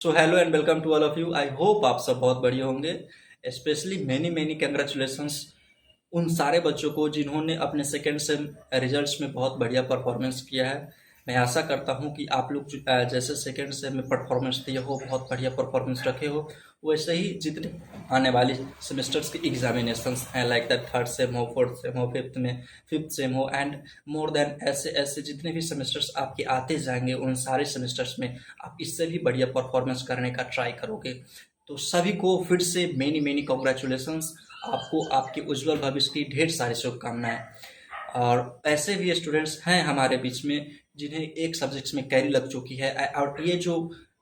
So hello and welcome to all of you. I hope आप सब बहुत बढ़िया होंगे। स्पेशली मैनी मैनी कंग्रेचुलेशंस उन सारे बच्चों को जिन्होंने अपने सेकेंड सेम रिजल्ट्स में बहुत बढ़िया परफॉर्मेंस किया है। मैं आशा करता हूँ कि आप लोग जैसे सेकेंड सेम में परफॉर्मेंस दिए हो, बहुत बढ़िया परफॉर्मेंस रखे हो, वैसे ही जितने आने वाले सेमेस्टर्स के एग्जामिनेशंस हैं, लाइक दैट थर्ड सेम हो, फोर्थ सेम हो, फिफ्थ सेम हो एंड मोर देन, ऐसे ऐसे जितने भी सेमेस्टर्स आपके आते जाएंगे, उन सारे सेमेस्टर्स में आप इससे भी बढ़िया परफॉर्मेंस करने का ट्राई करोगे। तो सभी को फिर से मेनी मेनी कॉन्ग्रेचुलेशंस। आपको आपके उज्जवल भविष्य की ढेर सारी शुभकामनाएं। और ऐसे भी स्टूडेंट्स हैं हमारे बीच में जिन्हें एक सब्जेक्ट्स में कैरी लग चुकी है, और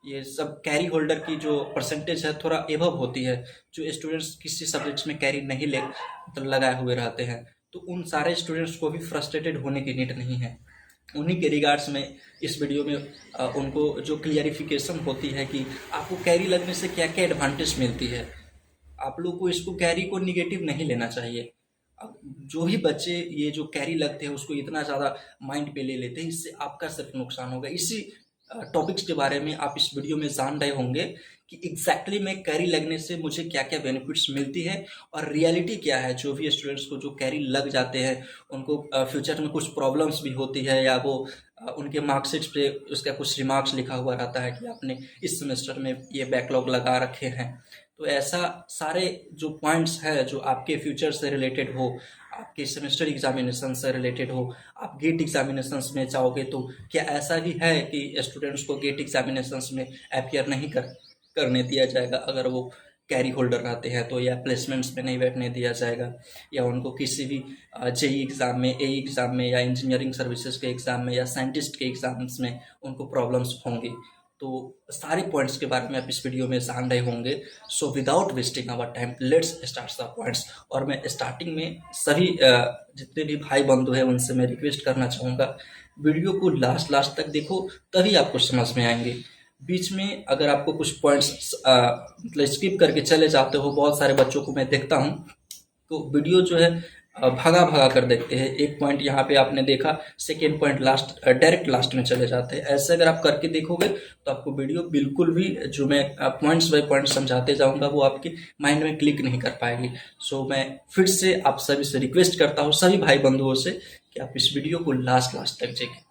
ये सब कैरी होल्डर की जो परसेंटेज है थोड़ा एभव होती है। जो स्टूडेंट्स किसी सब्जेक्ट्स में कैरी नहीं ले मतलब लगाए हुए रहते हैं, तो उन सारे स्टूडेंट्स को भी फ्रस्ट्रेटेड होने की नीड नहीं है। उन्हीं के रिगार्ड्स में इस वीडियो में उनको जो क्लियरिफिकेशन होती है कि आपको कैरी लगने से क्या क्या एडवांटेज मिलती है। आप लोग को इसको कैरी को निगेटिव नहीं लेना चाहिए। अब जो भी बच्चे ये जो कैरी लगते हैं उसको इतना ज़्यादा माइंड पे ले लेते हैं, इससे आपका सिर्फ नुकसान होगा। इसी टॉपिक्स के बारे में आप इस वीडियो में जान रहे होंगे कि एग्जैक्टली में कैरी लगने से मुझे क्या क्या बेनिफिट्स मिलती है और रियलिटी क्या है। जो भी स्टूडेंट्स को जो कैरी लग जाते हैं उनको फ्यूचर में कुछ प्रॉब्लम्स भी होती है, या वो उनके मार्कशीट पे उसका कुछ रिमार्क्स लिखा हुआ रहता है कि आपने इस सेमेस्टर में ये बैकलॉग लगा रखे हैं। तो ऐसा सारे जो पॉइंट्स है जो आपके फ्यूचर से रिलेटेड हो, आपके सेमेस्टर एग्जामिनेशन से रिलेटेड हो, आप गेट एग्जामिनेशंस में जाओगे तो क्या ऐसा भी है कि स्टूडेंट्स को गेट एग्जामिनेशंस में अपियर नहीं करने दिया जाएगा अगर वो कैरी होल्डर रहते हैं तो, या प्लेसमेंट्स में नहीं बैठने दिया जाएगा, या उनको किसी भी जेई एग्ज़ाम में, ए एग्ज़ाम में, या इंजीनियरिंग सर्विसेज के एग्ज़ाम में, या साइंटिस्ट के एग्ज़ाम्स में उनको प्रॉब्लम्स होंगी। तो सारे पॉइंट्स के बारे में आप इस वीडियो में जान रहे होंगे। So without wasting our time let's start the points. और मैं स्टार्टिंग में सभी जितने भी भाई बंधु हैं उनसे मैं रिक्वेस्ट करना चाहूँगा, वीडियो को लास्ट लास्ट तक देखो, तभी आपको समझ में आएंगे। बीच में अगर आपको कुछ पॉइंट्स मतलब स्किप करके चले जाते हो, बहुत सारे बच्चों को मैं देखता हूँ तो वीडियो जो है भगा भगा कर देखते हैं। एक पॉइंट यहाँ पे आपने देखा, second point last direct last में चले जाते हैं। ऐसे अगर आप करके देखोगे तो आपको वीडियो बिल्कुल भी, जो मैं पॉइंट्स बाय पॉइंट समझाते जाऊंगा, वो आपके माइंड में क्लिक नहीं कर पाएगी। सो मैं फिर से आप सभी से रिक्वेस्ट करता हूँ, सभी भाई बंधुओं से, कि आप इस वीडियो को लास्ट लास्ट तक देखें।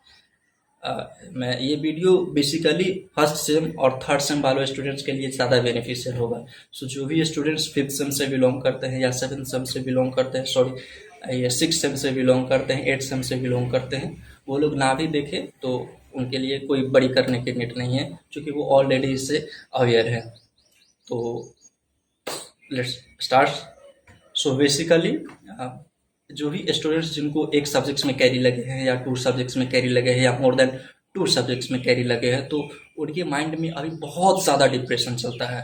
मैं ये वीडियो बेसिकली फर्स्ट सेम और थर्ड सेम वाले स्टूडेंट्स के लिए ज़्यादा बेनिफिशियल होगा। सो जो भी स्टूडेंट्स फिफ्थ सेम से बिलोंग करते हैं, या सेवन्थ सेम से बिलोंग करते हैं, सॉरी ये सिक्स सेम से बिलोंग करते हैं, एट सेम से बिलोंग करते हैं, वो लोग ना भी देखें तो उनके लिए कोई बड़ी करने की नीड नहीं है, क्योंकि वो ऑलरेडी इससे अवेयर है। तो लेट्स स्टार्ट। सो बेसिकली जो भी स्टूडेंट्स जिनको एक सब्जेक्ट्स में कैरी लगे हैं, या टू सब्जेक्ट्स में कैरी लगे हैं, या मोर देन टू सब्जेक्ट्स में कैरी लगे हैं, तो उनके माइंड में अभी बहुत ज़्यादा डिप्रेशन चलता है।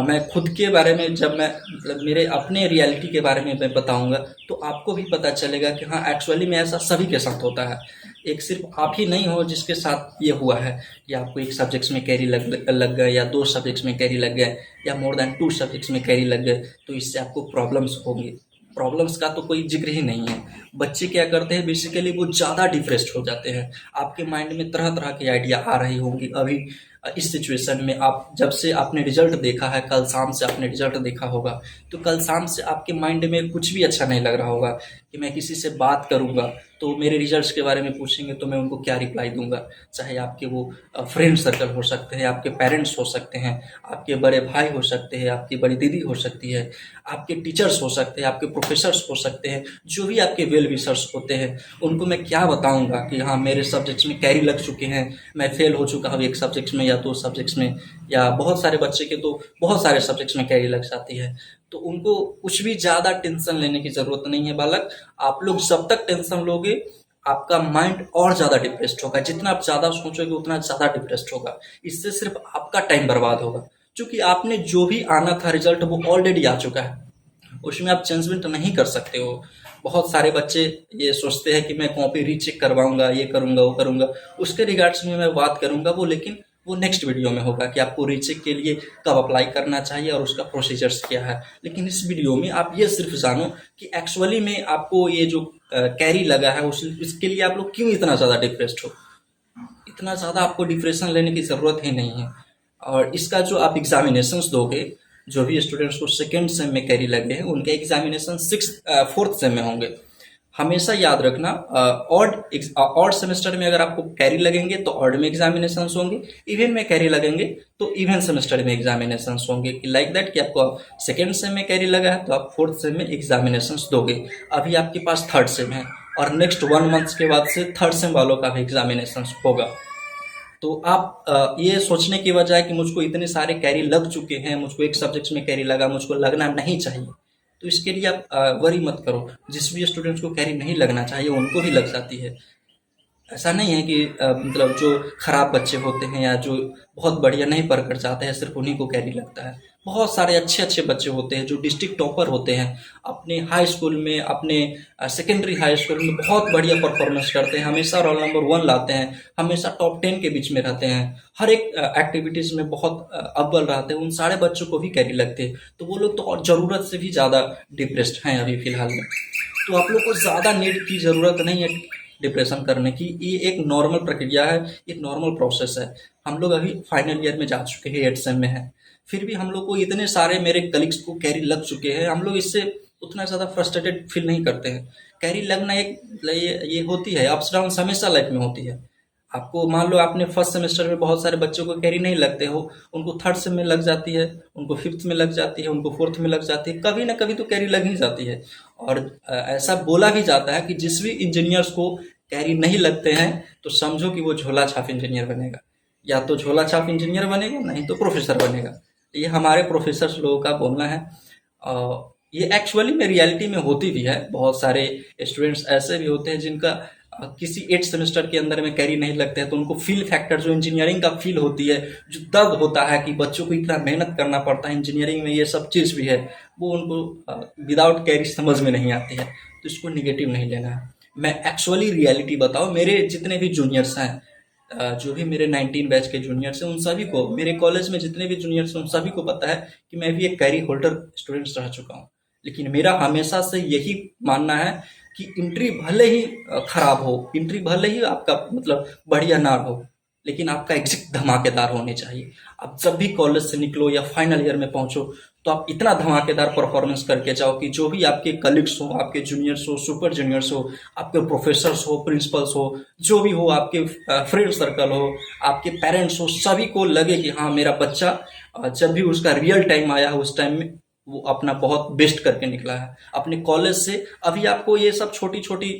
मैं खुद के बारे में, जब मैं मतलब मेरे अपने रियलिटी के बारे में मैं बताऊंगा तो आपको भी पता चलेगा कि हाँ, एक्चुअली में ऐसा सभी के साथ होता है। एक सिर्फ आप ही नहीं हो जिसके साथ ये हुआ है, या आपको एक सब्जेक्ट्स में कैरी लग गए, या दो सब्जेक्ट्स में कैरी लग गए, या मोर देन टू सब्जेक्ट्स में कैरी लग गए, तो इससे आपको प्रॉब्लम्स होंगी। प्रॉब्लम्स का तो कोई जिक्र ही नहीं है। बच्चे क्या करते हैं, बेसिकली वो ज़्यादा डिप्रेस्ड हो जाते हैं। आपके माइंड में तरह तरह की आइडिया आ रही होंगी अभी इस सिचुएशन में। आप जब से आपने रिजल्ट देखा है, कल शाम से आपने रिजल्ट देखा होगा, तो कल शाम से आपके माइंड में कुछ भी अच्छा नहीं लग रहा होगा कि मैं किसी से बात करूंगा तो मेरे रिजल्ट्स के बारे में पूछेंगे तो मैं उनको क्या रिप्लाई दूंगा। चाहे आपके वो फ्रेंड सर्कल हो सकते हैं, आपके पेरेंट्स हो सकते हैं, आपके बड़े भाई हो सकते हैं, आपकी बड़ी दीदी हो सकती है, आपके टीचर्स हो सकते हैं, आपके प्रोफेसर्स हो सकते हैं, जो भी आपके वेल विशर्स होते हैं, उनको मैं क्या बताऊंगा कि हाँ, मेरे सब्जेक्ट्स में कैरी लग चुके हैं, मैं फेल हो चुका हूँ एक सब्जेक्ट्स में या दो सब्जेक्ट्स में, या बहुत सारे बच्चे के तो बहुत सारे सब्जेक्ट्स में कैरी लग जाती है। तो उनको कुछ भी ज़्यादा टेंशन लेने की ज़रूरत नहीं है बालक। आप लोग जब तक टेंशन लोगे, आपका माइंड और ज़्यादा डिप्रेस्ड होगा। जितना आप ज़्यादा सोचोगे उतना ज़्यादा डिप्रेस्ड होगा। इससे सिर्फ आपका टाइम बर्बाद होगा, क्योंकि आपने जो भी आना था रिजल्ट वो ऑलरेडी आ चुका है, उसमें आप चेंजमेंट नहीं कर सकते हो। बहुत सारे बच्चे ये सोचते हैं कि मैं कॉपी रीचेक करवाऊंगा, ये करूंगा, वो करूंगा। उसके रिगार्ड्स में मैं बात करूंगा, वो लेकिन वो नेक्स्ट वीडियो में होगा कि आपको रीचेक के लिए कब अप्लाई करना चाहिए और उसका प्रोसीजर्स क्या है। लेकिन इस वीडियो में आप ये सिर्फ जानो कि एक्चुअली में आपको ये जो कैरी लगा है इसके लिए आप लोग क्यों इतना ज़्यादा डिप्रेस्ड हो। इतना ज़्यादा आपको डिप्रेशन लेने की ज़रूरत ही नहीं है। और इसका जो आप एग्जामिनेशंस दोगे, जो भी स्टूडेंट्स को सेकेंड सेम में कैरी लगे हैं उनके एग्जामिनेशन फोर्थ सेम में होंगे। हमेशा याद रखना, ऑड सेमेस्टर में अगर आपको कैरी लगेंगे तो ऑड में एग्जामिनेशन होंगे, इवन में कैरी लगेंगे तो इवन सेमेस्टर में एग्जामिनेशन होंगे। लाइक दैट कि आपको सेकेंड सेम में कैरी लगा है तो आप फोर्थ सेम में एग्जामिनेशन दोगे। अभी आपके पास थर्ड सेम है और नेक्स्ट 1 मंथ के बाद से थर्ड सेम वालों का भी एग्जामिनेशन होगा। तो आप ये सोचने की बजाय कि मुझको इतने सारे कैरी लग चुके हैं, मुझको एक सब्जेक्ट में कैरी लगा, मुझको लगना नहीं चाहिए, तो इसके लिए आप वरी मत करो। जिस भी स्टूडेंट्स को कैरी नहीं लगना चाहिए उनको भी लग जाती है। ऐसा नहीं है कि मतलब जो खराब बच्चे होते हैं या जो बहुत बढ़िया नहीं पढ़ कर जाते हैं सिर्फ उन्हीं को कैरी लगता है। बहुत सारे अच्छे अच्छे बच्चे होते हैं जो डिस्ट्रिक्ट टॉपर होते हैं, अपने हाई स्कूल में, अपने सेकेंडरी हाई स्कूल में बहुत बढ़िया परफॉर्मेंस करते हैं, हमेशा रोल नंबर 1 लाते हैं, हमेशा टॉप 10 के बीच में रहते हैं, हर एक एक्टिविटीज़ में बहुत अव्वल रहते हैं। उन सारे बच्चों को भी कैरी लगते हैं, तो वो लोग तो और ज़रूरत से भी ज़्यादा डिप्रेस्ड हैं अभी फ़िलहाल में। तो आप लोग को ज़्यादा नीड की ज़रूरत नहीं है डिप्रेशन करने की। ये एक नॉर्मल प्रक्रिया है, एक नॉर्मल प्रोसेस है। हम लोग अभी फाइनल ईयर में जा चुके हैं, 8th सेम में है, फिर भी हम लोग को इतने सारे मेरे कलीग्स को कैरी लग चुके हैं, हम लोग इससे उतना ज़्यादा फ्रस्ट्रेटेड फील नहीं करते हैं। कैरी लगना एक ये होती है, अप्स डाउन हमेशा लाइफ में होती है। आपको मान लो आपने फर्स्ट सेमेस्टर में बहुत सारे बच्चों को कैरी नहीं लगते हो, उनको थर्ड सेम में लग जाती है, उनको फिफ्थ में लग जाती है, उनको फोर्थ में लग जाती है, कभी ना कभी तो कैरी लग ही जाती है। और ऐसा बोला भी जाता है कि जिस भी इंजीनियर्स को कैरी नहीं लगते हैं तो समझो कि वो झोला छाप इंजीनियर बनेगा, या तो झोला छाप इंजीनियर बनेगा नहीं तो प्रोफेसर बनेगा। ये हमारे प्रोफेसर लोगों का बोलना है। ये एक्चुअली में रियलिटी में होती भी है। बहुत सारे स्टूडेंट्स ऐसे भी होते हैं जिनका किसी 8 सेमेस्टर के अंदर में कैरी नहीं लगते हैं, तो उनको फील फैक्टर जो इंजीनियरिंग का फील होती है, जो दर्द होता है कि बच्चों को इतना मेहनत करना पड़ता है इंजीनियरिंग में, ये सब चीज़ भी है, वो उनको विदाउट कैरी समझ में नहीं आती है। तो इसको निगेटिव नहीं लेना है। मैं एक्चुअली रियलिटी बताऊँ, मेरे जितने भी जूनियर्स हैं, जो भी मेरे 19 बैच के जूनियर्स हैं, उन सभी को, मेरे कॉलेज में जितने भी जूनियर्स हैं उन सभी को पता है कि मैं भी एक कैरी होल्डर स्टूडेंट्स रह चुका हूँ। लेकिन मेरा हमेशा से यही मानना है कि एंट्री भले ही खराब हो, एंट्री भले ही आपका मतलब बढ़िया ना हो, लेकिन आपका एग्जिट धमाकेदार होने चाहिए। आप जब भी कॉलेज से निकलो या फाइनल ईयर में पहुंचो तो आप इतना धमाकेदार परफॉर्मेंस करके जाओ कि जो भी आपके कलीग्स हो, आपके जूनियर्स हो, सुपर जूनियर्स हो, आपके प्रोफेसर्स हो, प्रिंसिपल्स हो, जो भी हो, आपके फ्रेंड सर्कल हो, आपके पेरेंट्स हो, सभी को लगे कि हाँ मेरा बच्चा जब भी उसका रियल टाइम आया है उस टाइम में वो अपना बहुत बेस्ट करके निकला है अपने कॉलेज से। अभी आपको ये सब छोटी छोटी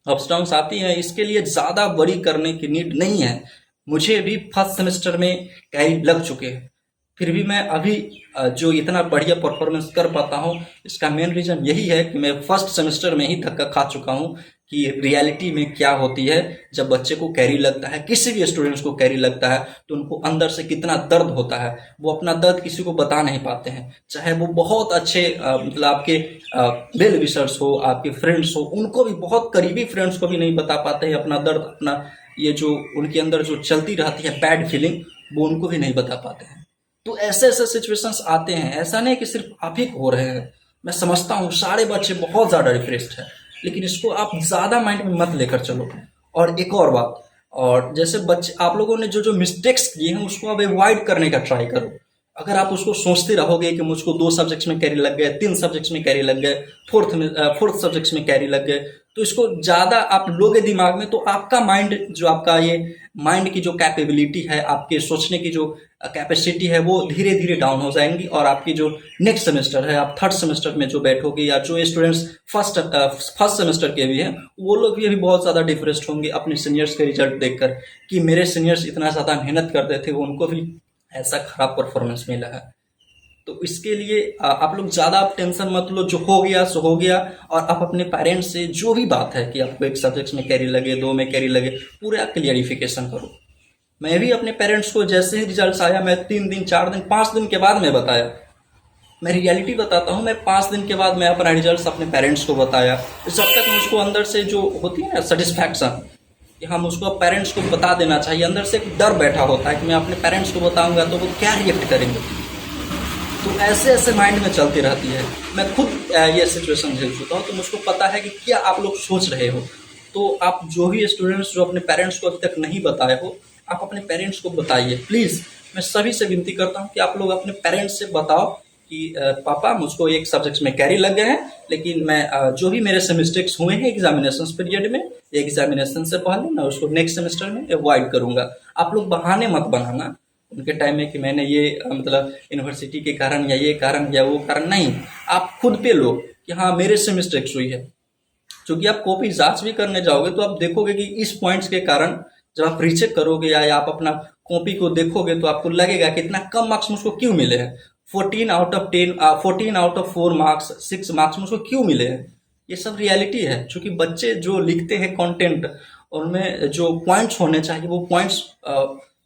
अप्स डाउन्स आती हैं, इसके लिए ज़्यादा वरी करने की नीड नहीं है। मुझे भी फर्स्ट सेमेस्टर में कैरी लग चुके हैं, फिर भी मैं अभी जो इतना बढ़िया परफॉर्मेंस कर पाता हूँ, इसका मेन रीज़न यही है कि मैं फर्स्ट सेमेस्टर में ही धक्का खा चुका हूँ कि रियलिटी में क्या होती है। जब बच्चे को कैरी लगता है, किसी भी स्टूडेंट्स को कैरी लगता है, तो उनको अंदर से कितना दर्द होता है, वो अपना दर्द किसी को बता नहीं पाते हैं। चाहे वो बहुत अच्छे मतलब आपके वेल विशर्स हो, आपके फ्रेंड्स हो, उनको भी, बहुत करीबी फ्रेंड्स को भी नहीं बता पाते हैं अपना दर्द, अपना ये जो उनके अंदर जो चलती रहती है बैड फीलिंग, वो उनको भी नहीं बता पाते हैं। तो ऐसे ऐसे सिचुएशंस आते हैं। ऐसा नहीं कि सिर्फ आप ही हो रहे हैं, मैं समझता हूँ सारे बच्चे बहुत ज़्यादा डिप्रेस्ड हैं, लेकिन इसको आप ज़्यादा माइंड में मत लेकर चलो। और एक और बात, और जैसे बच्चे आप लोगों ने जो जो मिस्टेक्स किए हैं उसको अब अवॉइड करने का ट्राई करो। अगर आप उसको सोचते रहोगे कि मुझको 2 सब्जेक्ट्स में कैरी लग गए, 3 सब्जेक्ट्स में कैरी लग गए, फोर्थ सब्जेक्ट्स में कैरी लग गए, तो इसको ज़्यादा आप लोगे दिमाग में, तो आपका माइंड, जो आपका ये माइंड की जो कैपेबिलिटी है, आपके सोचने की जो कैपेसिटी है, वो धीरे धीरे डाउन हो जाएंगी। और आपकी जो नेक्स्ट सेमेस्टर है, आप थर्ड सेमेस्टर में जो बैठोगे, या जो स्टूडेंट्स फर्स्ट सेमेस्टर के भी हैं, वो लोग भी अभी बहुत ज़्यादा डिप्रेस्ड होंगे अपने सीनियर्स के रिजल्ट देखकर कि मेरे सीनियर्स इतना ज़्यादा मेहनत करते थे, उनको भी ऐसा खराब परफॉर्मेंस मिला है। तो इसके लिए आप लोग ज़्यादा टेंशन मत लो, जो हो गया सो हो गया। और आप अपने पेरेंट्स से जो भी बात है कि आपको एक सब्जेक्ट में कैरी लगे, 2 में कैरी लगे, पूरा क्लियरिफिकेशन करो। मैं भी अपने पेरेंट्स को जैसे ही रिजल्ट आया, मैं 3 दिन, 4 दिन, 5 दिन के बाद मैं बताया। मैं रियलिटी बताता हूँ, मैं 5 दिन के बाद मैं अपना रिजल्ट अपने पेरेंट्स को बताया। जब तक मुझको अंदर से जो होती है ना सेटिस्फैक्शन कि हम उसको पेरेंट्स को बता देना चाहिए, अंदर से एक डर बैठा होता है कि मैं अपने पेरेंट्स को बताऊंगा तो वो क्या रिएक्ट करेंगे। तो ऐसे ऐसे माइंड में चलती रहती है। मैं खुद ये सिचुएशन झेल चुका हूँ, तो मुझको पता है कि क्या आप लोग सोच रहे हो। तो आप जो भी स्टूडेंट्स जो अपने पेरेंट्स को अभी तक नहीं बताए हो, आप अपने पेरेंट्स को बताइए प्लीज़। मैं सभी से विनती करता हूँ कि आप लोग अपने पेरेंट्स से बताओ कि पापा मुझको एक सब्जेक्ट्स में कैरी लग गए हैं, लेकिन मैं जो भी मेरे से मिस्टेक्स हुए हैं एग्जामिनेशन पीरियड में, एग्जामिनेशन से पहले मैं उसको नेक्स्ट सेमेस्टर में अवॉइड करूंगा। आप लोग बहाने मत बनाना उनके टाइम में कि मैंने ये मतलब यूनिवर्सिटी के कारण या ये कारण या वो कारण, नहीं। आप खुद पे लो कि हाँ मेरे से मिस्टेक्स हुई है। क्योंकि आप कॉपी जांच भी करने जाओगे तो आप देखोगे कि इस पॉइंट्स के कारण जब आप रीचेक करोगे या आप अपना कॉपी को देखोगे तो आपको लगेगा कि इतना कम मार्क्स मुझको क्यों मिले हैं। 14 आउट ऑफ 4 मार्क्स, 6 मार्क्स मुझको क्यों मिले हैं। ये सब रियलिटी है। क्योंकि बच्चे जो लिखते हैं कंटेंट, उनमें जो पॉइंट्स होने चाहिए वो पॉइंट्स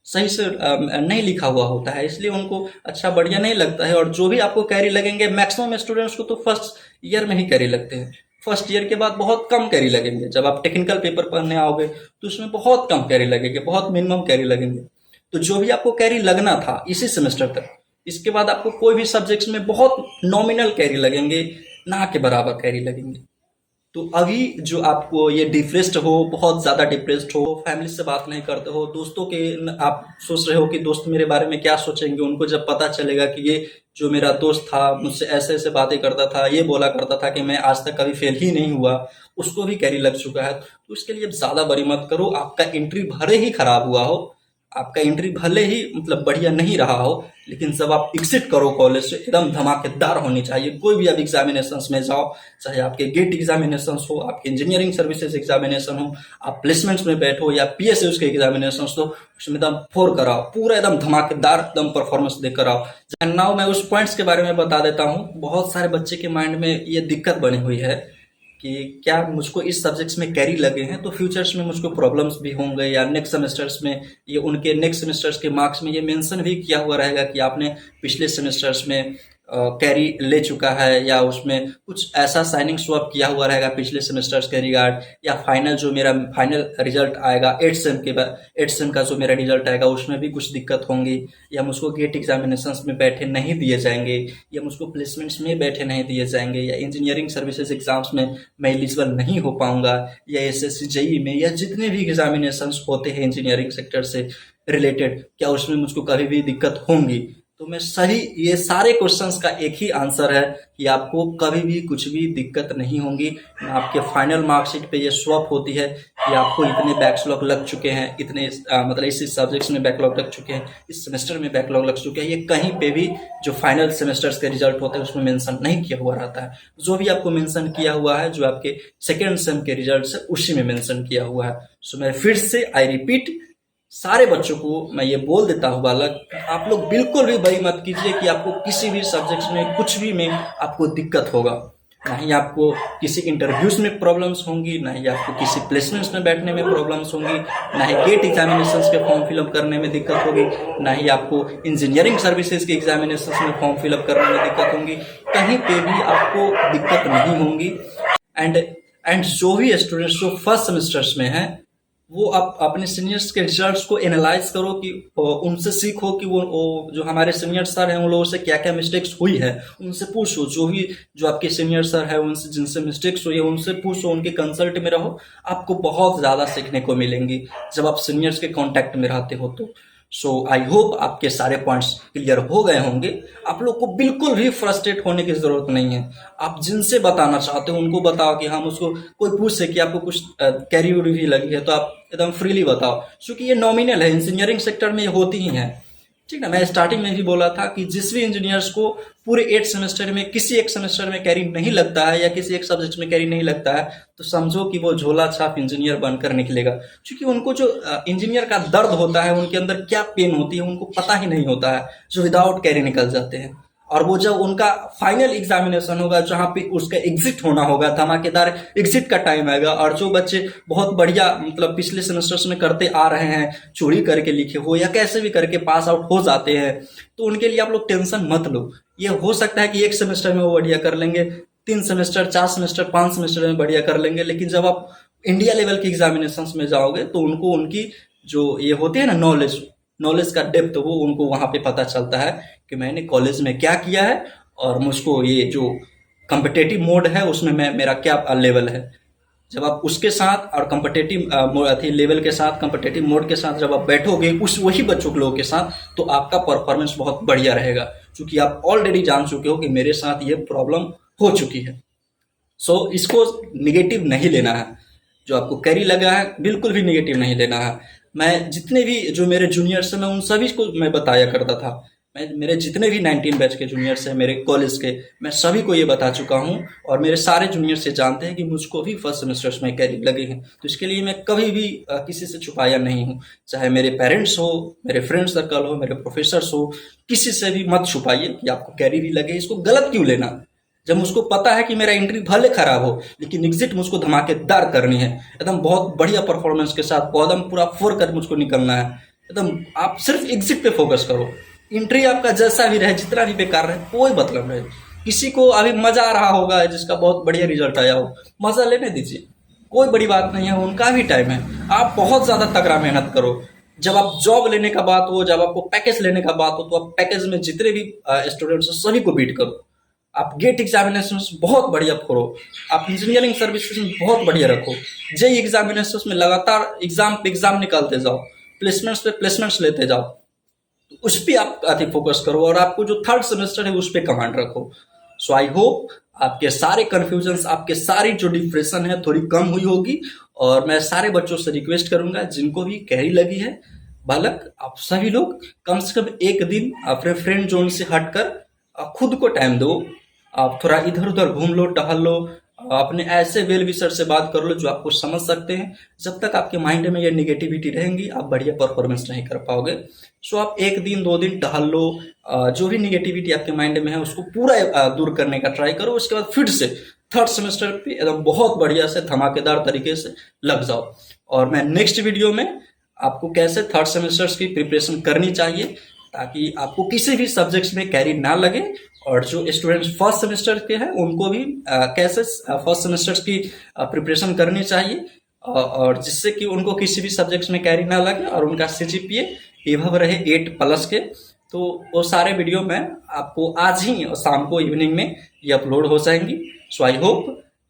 सही से नहीं लिखा हुआ होता है, इसलिए उनको अच्छा बढ़िया नहीं लगता है। और जो भी आपको कैरी लगेंगे, मैक्सिमम स्टूडेंट्स को तो फर्स्ट ईयर में ही कैरी लगते हैं। फर्स्ट ईयर के बाद बहुत कम कैरी लगेंगे। जब आप टेक्निकल पेपर पढ़ने आओगे तो उसमें बहुत कम कैरी लगेंगे, बहुत मिनिमम कैरी लगेंगे। तो जो भी आपको कैरी लगना था इसी सेमेस्टर तक, इसके बाद आपको कोई भी सब्जेक्ट्स में बहुत नॉमिनल कैरी लगेंगे, ना के बराबर कैरी लगेंगे। तो अभी जो आपको ये डिप्रेस्ड हो, बहुत ज़्यादा डिप्रेस्ड हो, फैमिली से बात नहीं करते हो, दोस्तों के आप सोच रहे हो कि दोस्त मेरे बारे में क्या सोचेंगे, उनको जब पता चलेगा कि ये जो मेरा दोस्त था मुझसे ऐसे ऐसे बातें करता था, ये बोला करता था कि मैं आज तक कभी फेल ही नहीं हुआ, उसको भी कैरी लग चुका है। तो इसके लिए ज़्यादा बड़ी मत करो। आपका एंट्री भले ही खराब हुआ हो, आपका एंट्री भले ही मतलब बढ़िया नहीं रहा हो, लेकिन जब आप एग्जिट करो कॉलेज से एकदम धमाकेदार होनी चाहिए। कोई भी आप एग्जामिनेशन में जाओ, चाहे आपके गेट एग्जामिनेशन हो, आपके इंजीनियरिंग सर्विसेज एग्जामिनेशन हो, आप प्लेसमेंट्स में बैठो या पीएसयू के एग्जामिनेशन हो, उसमें एकदम फोर कराओ, पूरा एकदम धमाकेदार एकदम परफॉर्मेंस देकर आओ। नाउ मैं उस पॉइंट्स के बारे में बता देता हूँ। बहुत सारे बच्चे के माइंड में ये दिक्कत बनी हुई है कि क्या मुझको इस सब्जेक्ट्स में कैरी लगे हैं तो फ्यूचर्स में मुझको प्रॉब्लम्स भी होंगे, या नेक्स्ट सेमेस्टर्स में ये उनके नेक्स्ट सेमेस्टर्स के मार्क्स में ये मेंशन भी किया हुआ रहेगा कि आपने पिछले सेमेस्टर्स में कैरी ले चुका है, या उसमें कुछ ऐसा साइनिंग स्वैप किया हुआ रहेगा पिछले सेमेस्टर्स के रिगार्ड, या फाइनल जो मेरा फाइनल रिजल्ट आएगा 8 सेम के बाद, 8 सेम का जो मेरा रिजल्ट आएगा उसमें भी कुछ दिक्कत होंगी, या मुझको गेट एग्जामिनेशंस में बैठे नहीं दिए जाएंगे, या मुझको प्लेसमेंट्स में बैठे नहीं दिए जाएंगे, या इंजीनियरिंग सर्विसेज एग्जाम्स में मैं एलिजिबल नहीं हो पाऊंगा, या एसएससी जेई में, या जितने भी एग्जामिनेशंस होते हैं इंजीनियरिंग सेक्टर से रिलेटेड, क्या उसमें मुझको कभी भी दिक्कत होंगी। तो मैं सही ये सारे क्वेश्चंस का एक ही आंसर है कि आपको कभी भी कुछ भी दिक्कत नहीं होंगी। आपके फाइनल मार्कशीट पे ये स्वैप होती है कि आपको इतने बैकलॉग लग चुके हैं, इतने मतलब इस सब्जेक्ट्स में बैकलॉग लग चुके हैं, इस सेमेस्टर में बैकलॉग लग चुके हैं। ये कहीं पे भी जो फाइनल सेमेस्टर्स के रिजल्ट होते हैं उसमें मेंशन नहीं किया हुआ रहता है। जो भी आपको मेंशन किया हुआ है, जो आपके सेकेंड सेम के रिजल्ट है, उसी में मेंशन किया हुआ है। सो मैं फिर से आई रिपीट, सारे बच्चों को मैं ये बोल देता हूँ बालक, आप लोग बिल्कुल भी वरी मत कीजिए कि आपको किसी भी सब्जेक्ट में कुछ भी में आपको दिक्कत होगा। ना ही आपको किसी इंटरव्यूज में प्रॉब्लम्स होंगी, ना ही आपको किसी प्लेसमेंट्स में बैठने में प्रॉब्लम्स होंगी, ना ही गेट एग्जामिनेशंस के फॉर्म फिलअप करने में दिक्कत होगी, ना ही आपको इंजीनियरिंग सर्विसेज के एग्जामिनेशंस में फॉर्म फिलअप करने में दिक्कत होंगी। कहीं पे भी आपको दिक्कत नहीं होंगी। एंड जो भी स्टूडेंट्स जो फर्स्ट सेमेस्टर्स में हैं, वो आप अपने सीनियर्स के रिजल्ट्स को एनालाइज करो कि उनसे सीखो कि वो जो हमारे सीनियर सर हैं उन लोगों से क्या क्या मिस्टेक्स हुई है, उनसे पूछो। जो भी जो आपके सीनियर सर है उनसे जिनसे मिस्टेक्स हुई है उनसे पूछो, उनके कंसल्ट में रहो, आपको बहुत ज़्यादा सीखने को मिलेंगी जब आप सीनियर्स के कांटेक्ट में रहते हो। तो सो आई होप आपके सारे पॉइंट्स क्लियर हो गए होंगे। आप लोग को बिल्कुल भी फ्रस्ट्रेट होने की जरूरत नहीं है। आप जिनसे बताना चाहते हो उनको बताओ कि हम उसको कोई पूछे कि आपको कुछ कैरी उरी भी लगी है तो आप एकदम फ्रीली बताओ, क्योंकि ये नॉमिनल है, इंजीनियरिंग सेक्टर में ये होती ही है। ठीक है, मैं स्टार्टिंग में भी बोला था कि जिस भी इंजीनियर्स को पूरे 8 सेमेस्टर में किसी एक सेमेस्टर में कैरी नहीं लगता है या किसी एक सब्जेक्ट में कैरी नहीं लगता है, तो समझो कि वो झोला छाप इंजीनियर बनकर निकलेगा। क्योंकि उनको जो इंजीनियर का दर्द होता है, उनके अंदर क्या पेन होती है उनको पता ही नहीं होता है, जो विदाउट कैरी निकल जाते हैं। और वो जब उनका फाइनल एग्जामिनेशन होगा जहाँ पे उसका एग्जिट होना होगा, धमाकेदार एग्जिट का टाइम आएगा, और जो बच्चे बहुत बढ़िया मतलब पिछले सेमेस्टर्स में करते आ रहे हैं, चोरी करके लिखे हो या कैसे भी करके पास आउट हो जाते हैं, तो उनके लिए आप लोग टेंशन मत लो। ये हो सकता है कि एक सेमेस्टर में वो बढ़िया कर लेंगे, 3 सेमेस्टर, 4 सेमेस्टर, 5 सेमेस्टर में बढ़िया कर लेंगे, लेकिन जब आप इंडिया लेवल के एग्जामिनेशन में जाओगे तो उनको उनकी जो ये होती है ना नॉलेज का डेप्थ, वो उनको वहां पे पता चलता है कि मैंने कॉलेज में क्या किया है और मुझको ये जो कम्पिटेटिव मोड है उसमें मैं मेरा क्या लेवल है। जब आप उसके साथ और कम्पिटेटिव लेवल के साथ, कम्पिटेटिव मोड के साथ जब आप बैठोगे उस वही बच्चों के लोगों के साथ, तो आपका परफॉर्मेंस बहुत बढ़िया रहेगा, क्योंकि आप ऑलरेडी जान चुके हो कि मेरे साथ ये प्रॉब्लम हो चुकी है। सो इसको निगेटिव नहीं लेना है। जो आपको कैरी लगा है बिल्कुल भी निगेटिव नहीं लेना है। मैं जितने भी जो मेरे जूनियर्स हैं मैं उन सभी को मैं बताया करता था। मैं मेरे जितने भी 19 बैच के जूनियर्स हैं मेरे कॉलेज के, मैं सभी को ये बता चुका हूँ, और मेरे सारे जूनियर्स ये जानते हैं कि मुझको भी फर्स्ट सेमेस्टर्स में कैरी लगे हैं। तो इसके लिए मैं कभी भी किसी से छुपाया नहीं हूँ। चाहे मेरे पेरेंट्स हो, मेरे फ्रेंड सर्कल हो, मेरे प्रोफेसर्स हो, किसी से भी मत छुपाइए कि आपको कैरी भी लगे। इसको गलत क्यों लेना, जब मुझको पता है कि मेरा एंट्री भले खराब हो लेकिन एग्जिट मुझको धमाकेदार करनी है, एकदम बहुत बढ़िया परफॉर्मेंस के साथ, एकदम पूरा फोर कर मुझको निकलना है। एकदम आप सिर्फ एग्जिट पे फोकस करो। एंट्री आपका जैसा भी रहे, जितना भी बेकार रहे, कोई मतलब नहीं। किसी को अभी मजा आ रहा होगा जिसका बहुत बढ़िया रिजल्ट आया हो, मजा लेने दीजिए, कोई बड़ी बात नहीं है, उनका भी टाइम है। आप बहुत ज्यादा तगड़ा मेहनत करो। जब आप जॉब लेने का बात हो, जब आपको पैकेज लेने का बात हो, तो आप पैकेज में जितने भी स्टूडेंट्स हैं सभी को बीट करो। आप गेट एग्जामिनेशन बहुत बढ़िया करो, आप इंजीनियरिंग सर्विसेज में बहुत बढ़िया रखो, जेई एग्जामिनेशन में लगातार एग्जाम पे एग्जाम निकालते जाओ, प्लेसमेंट्स पे प्लेसमेंट्स लेते जाओ, तो उस पर आप अधिक फोकस करो, और आपको जो थर्ड सेमेस्टर है उस पर कमांड रखो। सो आई होप आपके सारे कंफ्यूजन्स, आपके सारी जो डिप्रेशन है थोड़ी कम हुई होगी। और मैं सारे बच्चों से रिक्वेस्ट करूंगा जिनको भी कैरी लगी है, बालक आप सभी लोग कम से कम एक दिन अपने फ्रेंड जोन से हटकर खुद को टाइम दो। आप थोड़ा इधर उधर घूम लो, टहल लो, अपने ऐसे वेल विशर से बात कर लो जो आपको समझ सकते हैं। जब तक आपके माइंड में ये निगेटिविटी रहेंगी आप बढ़िया परफॉर्मेंस नहीं कर पाओगे। सो आप एक दिन 2 दिन टहल लो, जो भी निगेटिविटी आपके माइंड में है उसको पूरा दूर करने का ट्राई करो। उसके बाद फिर से थर्ड सेमेस्टर पे एकदम बहुत बढ़िया से धमाकेदार तरीके से लग जाओ। और मैं नेक्स्ट वीडियो में आपको कैसे थर्ड सेमेस्टर्स की प्रिपरेशन करनी चाहिए ताकि आपको किसी भी सब्जेक्ट्स में कैरी ना लगे, और जो स्टूडेंट्स फर्स्ट सेमेस्टर के हैं उनको भी कैसे फर्स्ट सेमेस्टर्स की प्रिपरेशन करनी चाहिए, और जिससे कि उनको किसी भी सब्जेक्ट्स में कैरी ना लगे और उनका CGPA एभव रहे 8+ के। तो वो सारे वीडियो में आपको आज ही शाम को इवनिंग में ये अपलोड हो जाएंगी। सो आई होप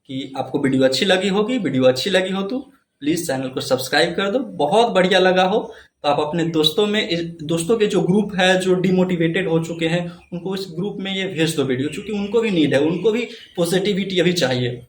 कि आपको वीडियो अच्छी लगी होगी। वीडियो अच्छी लगी हो तो प्लीज़ चैनल को सब्सक्राइब कर दो। बहुत बढ़िया लगा हो तो आप अपने दोस्तों के जो ग्रुप है जो डिमोटिवेटेड हो चुके हैं उनको इस ग्रुप में ये भेज दो वीडियो, क्योंकि उनको भी नीड है, उनको भी पॉजिटिविटी अभी चाहिए,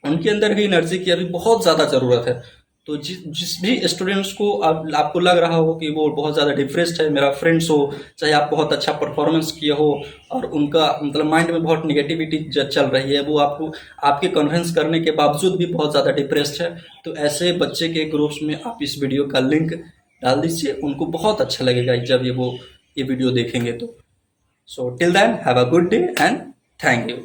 उनके अंदर भी एनर्जी की अभी बहुत ज़्यादा ज़रूरत है। तो जिस भी स्टूडेंट्स को आपको लग रहा हो कि वो बहुत ज़्यादा डिप्रेस्ड है, मेरा फ्रेंड्स हो, चाहे आप बहुत अच्छा परफॉर्मेंस किए हो और उनका मतलब माइंड में बहुत निगेटिविटी चल रही है, वो आपको आपके कन्विंस करने के बावजूद भी बहुत ज़्यादा डिप्रेस्ड है, तो ऐसे बच्चे के ग्रुप्स में आप इस वीडियो का लिंक डाल दीजिए। उनको बहुत अच्छा लगेगा जब ये वीडियो देखेंगे तो। So till then have a good day and thank you.